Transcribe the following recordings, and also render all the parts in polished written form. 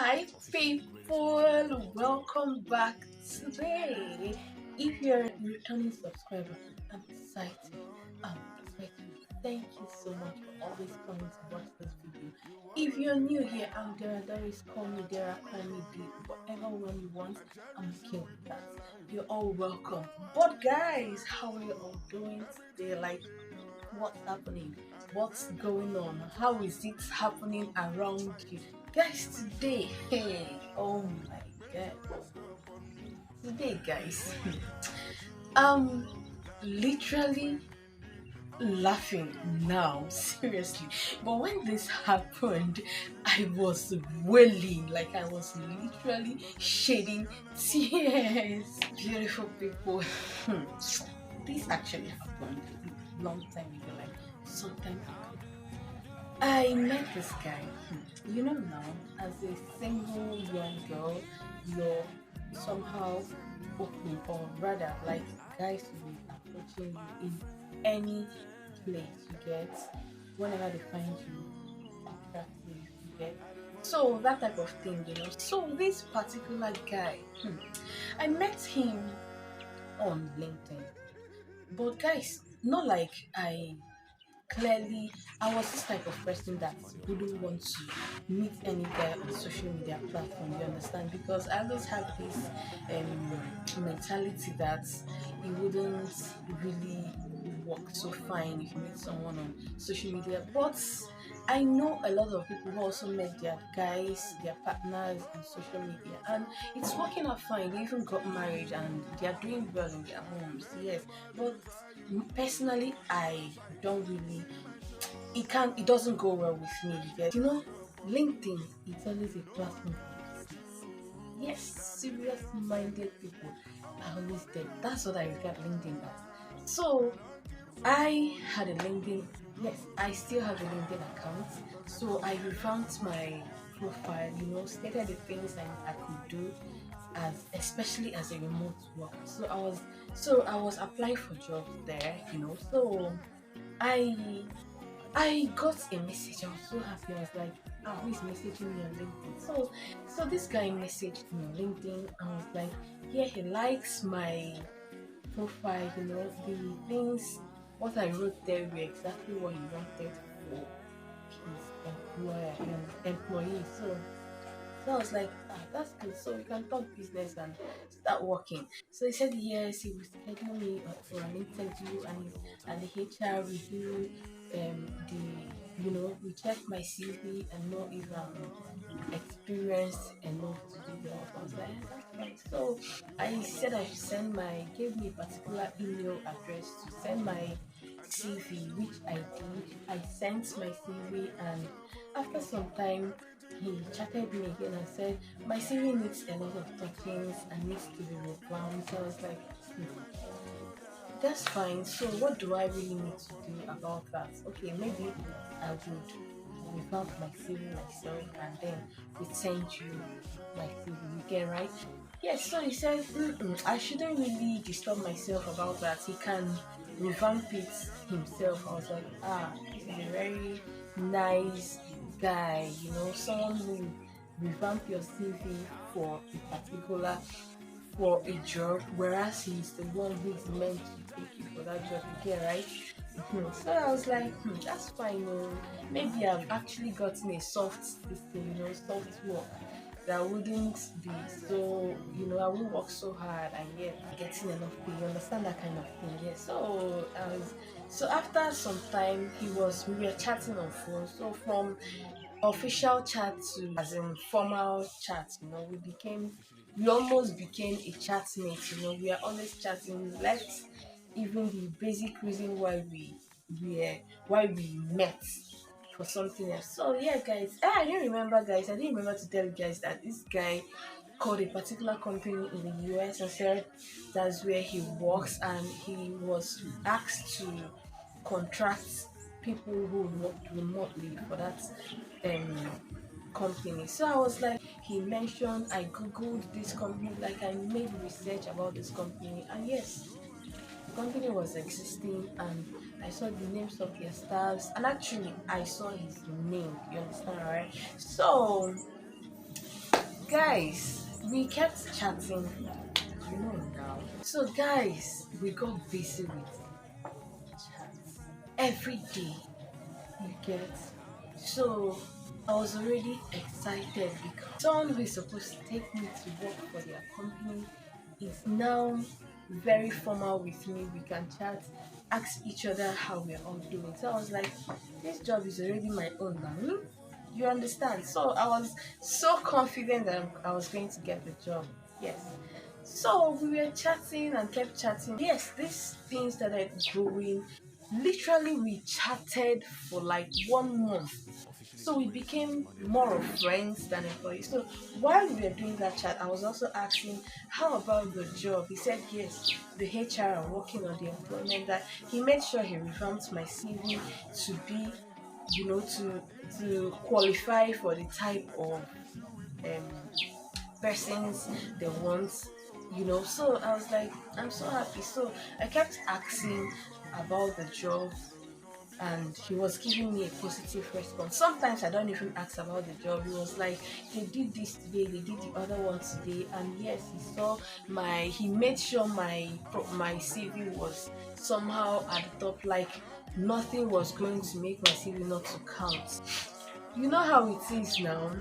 Hi people, welcome back today. If you're a returning subscriber, I'm excited. I'm excited. Thank you so much for always coming to watch this video. If you're new here, I'm Dara Doris, call me Dara, call me D, whatever one you want, I'm okay with that. You're all welcome. But guys, how are you all doing today? Like, what's happening? What's going on? How is it happening around you? Guys, today, hey, oh my god. Today, guys, I'm literally laughing now, seriously. But when this happened, I was wailing, like I was literally shedding tears. Beautiful people. This actually happened a long time ago, like some time ago. I met this guy. Now, as a single young girl, you're somehow open, or rather, like guys will be approaching you in any place you get, whenever they find you attractive, you get. So that type of thing. So this particular guy, I met him on LinkedIn, but guys, not like I was this type of person that wouldn't want to meet any guy on social media platform, you understand? Because I always have this mentality that it wouldn't really work so fine if you meet someone on social media. But I know a lot of people who also met their guys, their partners on social media, and it's working out fine. They even got married and they are doing well in their homes, yes. But personally, I don't really, it doesn't go well with me because LinkedIn, it's always a platform for business. Yes, serious minded people are always there. That's what I regard LinkedIn as. So I had a LinkedIn, yes, I still have a LinkedIn account. So I revamped my profile, stated the things I could do, as especially as a remote worker. So I was applying for jobs there. So I I got a message. I was so happy. I was like, who is messaging me on LinkedIn? So this guy messaged me on LinkedIn and was like, yeah, he likes my profile, the things, what I wrote there were exactly what he wanted for his employee. So I was like, that's good. So we can talk business and start working. So he said yes, he will schedule me for an interview, and the HR will do we check my CV and know if I'm experienced enough to do the work. I was like, "Yeah, that's fine." So I said I should gave me a particular email address to send my CV, which I did. I sent my CV, and after some time, he chatted me again and said, my CV needs a lot of touchings and needs to be revamped. So I was like, that's fine. So what do I really need to do about that? Okay, maybe I would revamp my CV myself and then we send you my CV. You get right? Yes. So he said, I shouldn't really disturb myself about that. He can revamp it himself. I was like, this is a very nice guy. Someone who revamp your CV for a particular for a job, whereas he's the one who is meant to take you for that job. You get right? So I was like, that's fine. Maybe I've actually gotten a this thing, soft work that wouldn't be so, I won't work so hard and yet getting enough pay. You understand that kind of thing? Yeah. So after some time, we were chatting on phone. So from official chat to as in formal chat, we almost became a chatmate. We are always chatting. We left even the basic reason why we met for something else. So yeah, guys, I didn't remember to tell you guys that this guy called a particular company in the US and said that's where he works, and he was asked to contract people who worked remotely for that um company. So I was like, he mentioned, I googled this company, like I made research about this company, and yes, the company was existing, and I saw the names of their staffs, and actually I saw his name. You understand, right? So guys, we kept chatting, now. So guys, we got busy with chats every day. You get. So I was already excited because someone who is supposed to take me to work for their company is now very formal with me. We can chat, ask each other how we're all doing. So I was like, this job is already my own now. You understand? So I was so confident that I was going to get the job. Yes. So we were chatting and kept chatting. Yes, these things started growing. Literally, we chatted for like 1 month. So we became more of friends than employees. So while we were doing that chat, I was also asking, how about the job? He said yes, the HR are working on the employment. That he made sure he revamped my CV to be, to qualify for the type of um, persons they want. So I was like, I'm so happy. So I kept asking about the job, and he was giving me a positive response. Sometimes I don't even ask about the job. He was like, they did this today, they did the other one today, and yes, he made sure my CV was somehow at the top, like nothing was going to make my CV not to count. You know how it is now.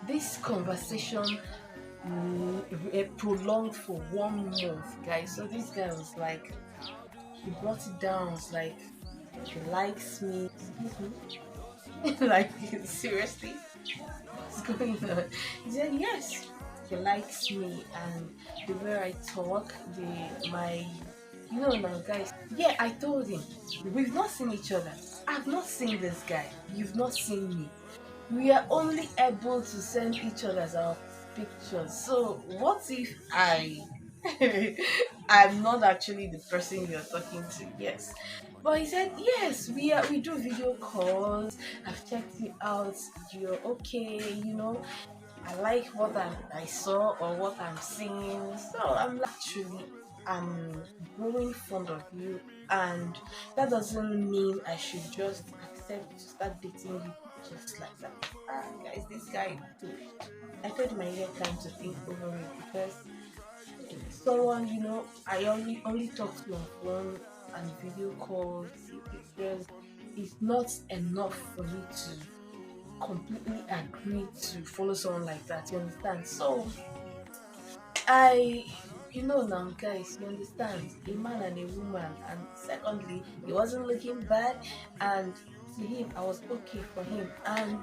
This conversation prolonged for 1 month, guys. So this guy was like, he brought it down. Was like, he likes me. Excuse me. Like, seriously, what's going on? He said yes, he likes me, and the way I talk, now, guys. Yeah, I told him we've not seen each other. I've not seen this guy. You've not seen me. We are only able to send each other's our pictures. So what if I'm not actually the person you're talking to? Yes. But he said, yes, we do video calls. I've checked you out. You're okay. I like what I saw or what I'm seeing. So I'm growing fond of you, and that doesn't mean I should just accept to start dating you just like that. Guys, this guy too. I told him I needed time to think over it because someone, I only talk to on phone and video calls, see pictures. It's not enough for me to completely agree to follow someone like that. You understand? So I now, guys, you understand, a man and a woman, and secondly, he wasn't looking bad, and to him I was okay for him, and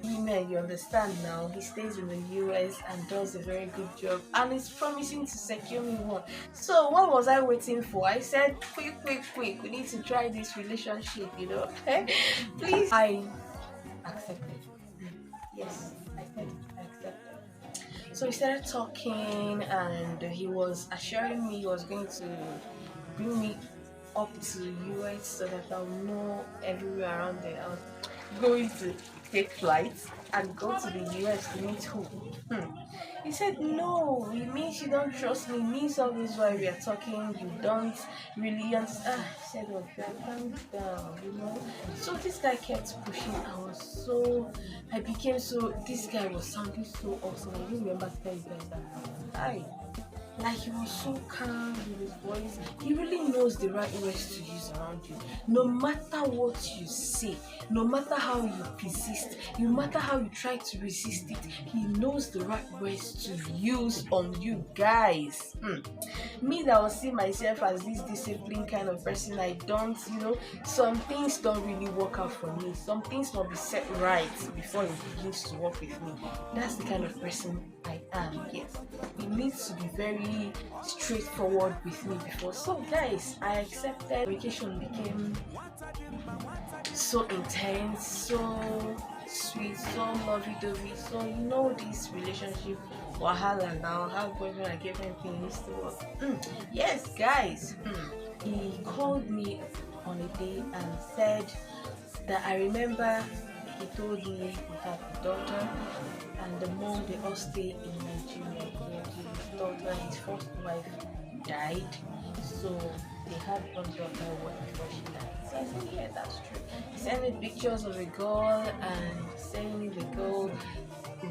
women, you understand now, he stays in the US and does a very good job, and is promising to secure me one. So what was I waiting for? I said, quick, we need to try this relationship. Please. I accepted. Yes, I said I accepted. So we started talking, and he was assuring me he was going to bring me up to US so that I'll know everywhere around there. I was going to take flights and go to the US to meet who? He said, no, it means you don't trust me. It means all this while we are talking, you don't really understand. I said, okay, calm down. So this guy kept pushing. This guy was sounding so awesome. I didn't remember to tell you guys that. Like, he was so calm with his voice. He really knows the right words to use around you. No matter what you say, no matter how you persist, no matter how you try to resist it, he knows the right words to use on you, guys. Me that will see myself as this disciplined kind of person, I don't, some things don't really work out for me. Some things must be set right before it begins to work with me. That's the kind of person I am, yes. It needs to be very straightforward with me before. So guys, I accepted. Vacation became so intense, so sweet, so lovey-dovey. So this relationship wahala now, how boyfriend and girlfriend thing used to work. Yes, guys. He called me on a day and said that, I remember he told me he had a daughter and the mom, they all stay in Nigeria. His daughter, his first wife, died, so they had one daughter before she died. So I said, yeah, that's true. He sent me pictures of a girl and saying the girl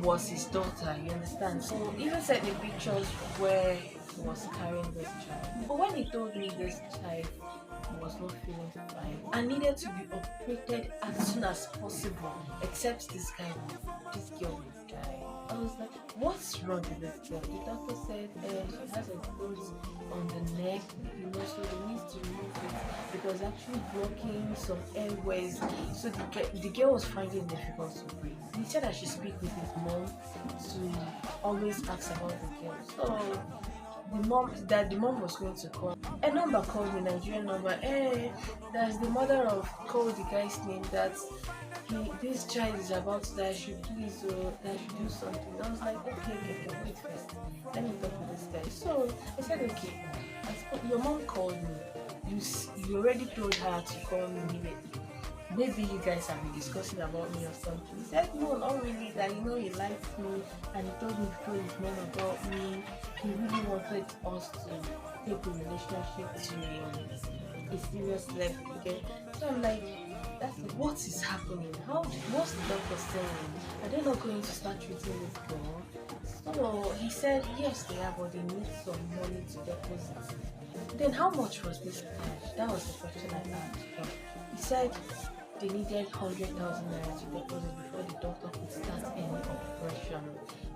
was his daughter, you understand? So even sent me pictures where he was carrying this child. But when he told me this child was not feeling fine and needed to be operated as soon as possible, except this girl would die. I was like, what's wrong with this girl? The doctor said she has a growth on the neck, so they need to remove it because actually blocking some airways. So the girl was finding it difficult to breathe. He said I should speak with his mom to always ask about the girl. So the mom was going to call. A number called me, Nigerian number. Hey, that's the mother of called the guy's name that this child is about to die. I should please that I should do something. I was like, okay, wait first. Let me talk to this guy. So I said, okay. Your mom called me. You already told her to call me immediately. Maybe you guys have been discussing about me or something. He said, no, not really, that he likes me and he told his mom about me. He really wanted us to take the relationship to a serious level, okay? So I'm like, what is happening? What's the doctor saying? Are they not going to start treating this girl? So he said, yes, they are, but they need some money to deposit. Then how much was this cash? That was the question I asked him. He said they needed 100,000 naira to deposit before the doctor could start any operation.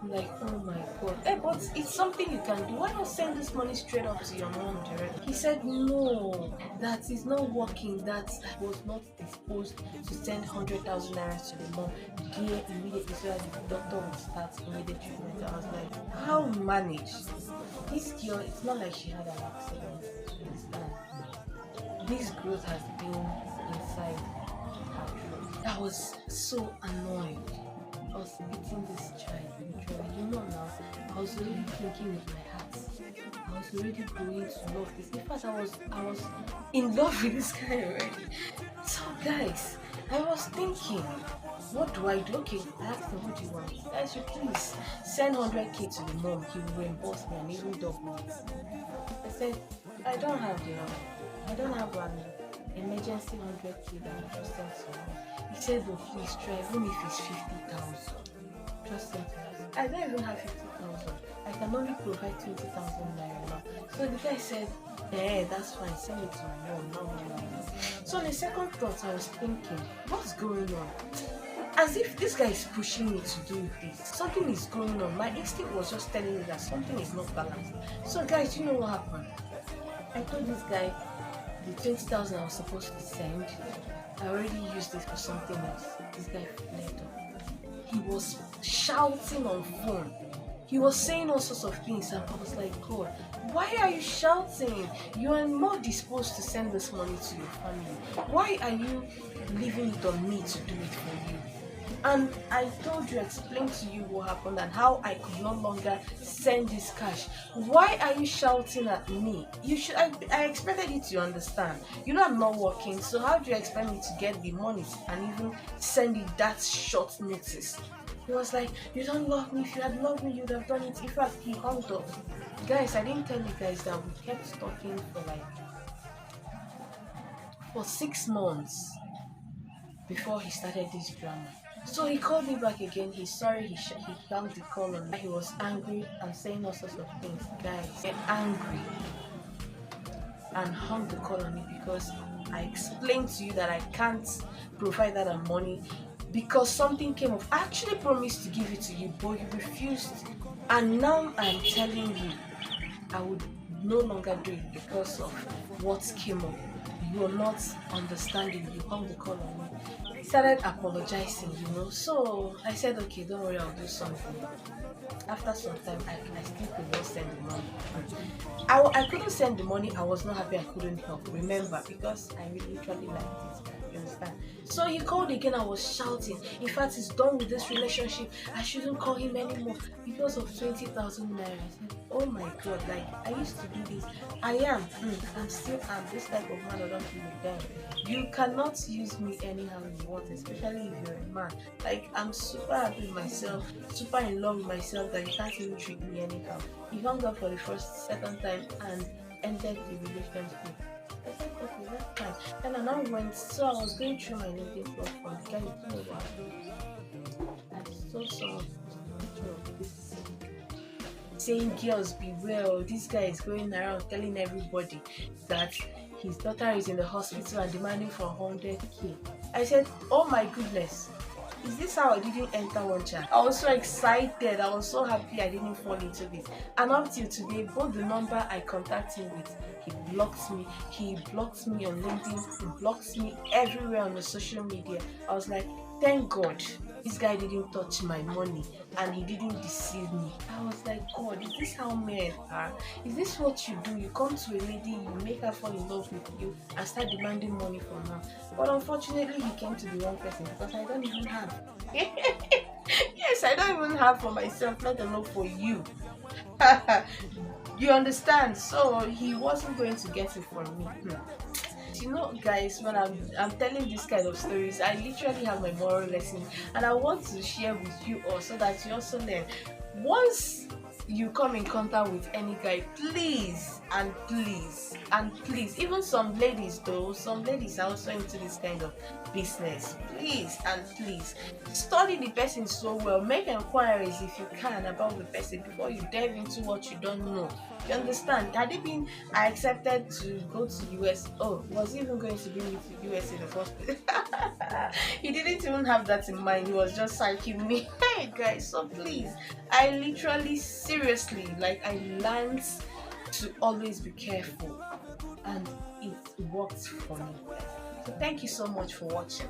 I'm like, oh my god. Hey, but it's something you can do. Why not send this money straight up to your mom directly? He said no, that is not working. That I was not disposed to send 100,000 naira to the mom there immediately so that the doctor would start immediate treatment. I was like, how managed? This girl, it's not like she had an accident. You understand? This growth has been inside. I was so annoyed. I was beating this child literally. Now, I was already thinking with my heart. I was already going to love this. In fact, I was in love with this guy already. So guys, I was thinking, what do I do? Okay, I asked him, what do you want? Guys, you please send 100k to the mom. He will reimburse me and even double it. I said, I don't have the money. I don't have an emergency 100k that I just sent to him. He said, well, please try, even if it's 50,000. Just send to us. I don't even have 50,000. I can only provide 20,000 naira now. So the guy said, that's fine, send it to my mom, no. So on the second thought, I was thinking, what's going on? As if this guy is pushing me to do this. Something is going on. My instinct was just telling me that something is not balanced. So guys, you know what happened? I told this guy the 20,000 I was supposed to send, I already used it for something else. This guy fled up. He was shouting on phone. He was saying all sorts of things and I was like, God, why are you shouting? You are more disposed to send this money to your family. Why are you leaving it on me to do it for you? And I explained to you what happened and how I could no longer send this cash. Why are you shouting at me? I expected you to understand. I'm not working, so how do you expect me to get the money and even send it that short notice? He was like, you don't love me. If you had loved me, you would have done it. In fact, he hung up. Guys, I didn't tell you guys that we kept talking for 6 months before he started this drama. So he called me back again. He's sorry he hung the call on me. He was angry and saying all sorts of things. Guys, get angry and hung the call on me because I explained to you that I can't provide that money because something came up. I actually promised to give it to you, but you refused. And now I'm telling you, I would no longer do it because of what came up. You are not understanding. You hung the call on me. He started apologizing, So I said, okay, don't worry, I'll do something. After some time, I still could not send the money. I couldn't send the money. I was not happy. I couldn't help. Remember, because I literally liked this guy. You understand? So he called again. I was shouting. In fact, he's done with this relationship. I shouldn't call him anymore because of 20,000 naira. I said, oh my God, I used to do this. I'm still this type of man. I don't feel a damn. You cannot use me anyhow you want, especially if you're a man. I'm super happy with myself, super in love with myself that you can't even treat me anyhow. He hung up for the second time and ended the relationship. I said, okay, that's fine. And I now went, so I was going through my LinkedIn profile. The guy, I saw some saying, girls beware, oh, this guy is going around telling everybody that his daughter is in the hospital and demanding for 100K. I said, oh my goodness, is this how I didn't enter one chat? I was so excited. I was so happy I didn't fall into this. And up till today, both the number I contact him with, he blocks me. He blocks me on LinkedIn. He blocks me everywhere on the social media. I was like, thank God this guy didn't touch my money and he didn't deceive me. I was like, God, is this how men are? Is this what you do? You come to a lady, you make her fall in love with you and start demanding money from her. But unfortunately, he came to the wrong person because I don't even have. Yes, I don't even have for myself, let alone for you. You understand? So he wasn't going to get it from me. You know, guys, when I'm telling this kind of stories, I literally have my moral lesson, and I want to share with you all so that you also learn. Once you come in contact with any guy, please and please and please, even some ladies though, some ladies are also into this kind of business, please and please study the person so well, make inquiries if you can about the person before you delve into what you don't know. You understand? Had it been I accepted to go to US, oh, was he even going to bring me to US in the first place? He didn't even have that in mind. He was just psyching me. Hey guys, so please, I literally seriously, like, I learned to always be careful, and it worked for me. So thank you so much for watching.